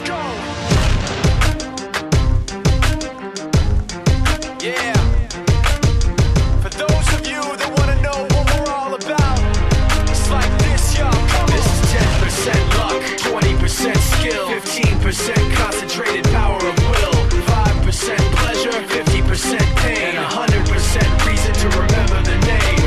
go. Yeah. For those of you that want to know what we're all about, it's like this, y'all. This is 10% luck, 20% skill, 15% concentrated power of will, 5% pleasure, 50% pain, and 100% reason to remember the name.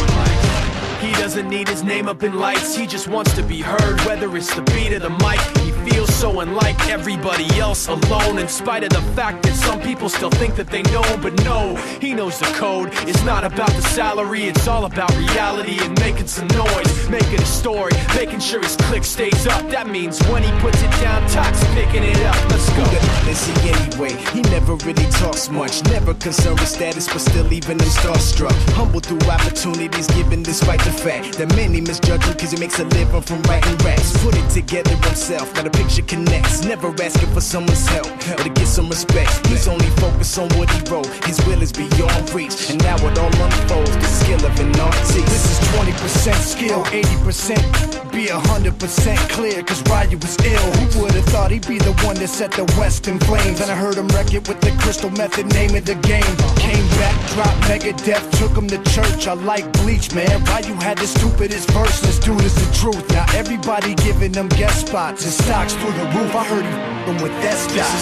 He doesn't need his name up in lights, he just wants to be heard, whether it's the beat of the mic. He feels so unlike everybody else, alone, in spite of the fact that some people still think that they know. But no, he knows the code. It's not about the salary, it's all about reality and making some noise, making a story, making sure his click stays up. That means when he puts it down, Tox picking it up. Let's go. Is he anyway? He never really talks much, never concerned with status, but still leaving them starstruck. Humble through opportunities given despite the fact that many misjudge him cause he makes a living from writing raps. Put it together himself, got a picture connects, never asking for someone's help or to get some respect. He's only focused on what he wrote, his will is beyond reach, and now it all unfolds, the skill of an artist. This is 20% skill, 80% be 100% clear, cause Ryu was ill. Who would've thought he'd be the one that set the West in flames? And I heard him wreck it with the Crystal Method, name of the game. Came back, dropped Megadeth, took him to church. I like Bleach, man. Ryu had the stupidest verse, this dude is the truth. Now everybody giving them guest spots and stocks through the roof. I heard he f***ing with that stock.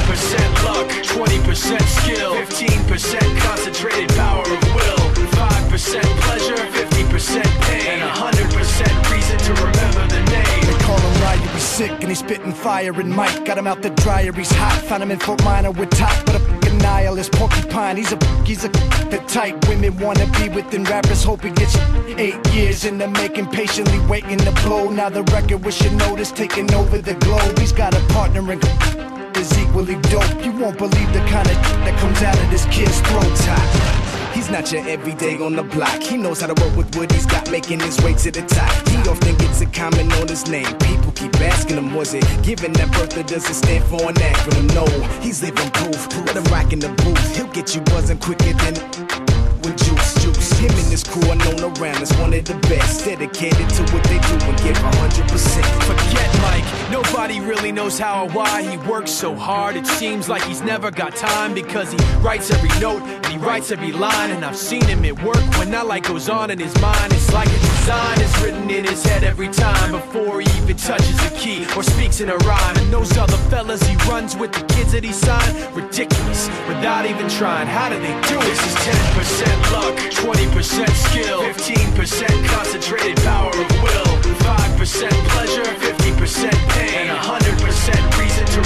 This is 10% luck, 20% skill, 15% concentrated power of will, 5% pleasure, 50% pain, and 100% reason to remember the name. They call him Ryu, he's sick and he's spitting fire. And Mike got him out the dryer, he's hot. Found him in Fort Minor with top, but a f***ing nihilist porcupine. He's a the type women wanna be with, and rappers hope he gets 8 years in the making, patiently waiting to blow. Now the record with your notice taking over the globe. He's got a partner in is equally dope. You won't believe the kind of that comes out of this kid's throat. He's not your everyday on the block. He knows how to work with what he's got, making his way to the top. He often gets a comment on his name. People keep asking him, was it given that birth or does it stand for an acronym? No, he's living proof. Let him rock in the booth. He'll get you buzzing quicker than with juice. Him and his crew are known around as one of the best, dedicated to what they do and give 100%. Forget Mike, nobody really knows how or why he works so hard. It seems like he's never got time because he writes every note and he writes every line. And I've seen him at work when that light goes on in his mind. It's like a design is written in his head every time before he even touches a key or speaks in a rhyme. And those other fellas he runs with, the kids that he signed, ridiculous, without even trying. How do they do it? This is 10% luck, 20% skill, 15% concentrated power of will, 5% pleasure, 50% pain, and 100% reason to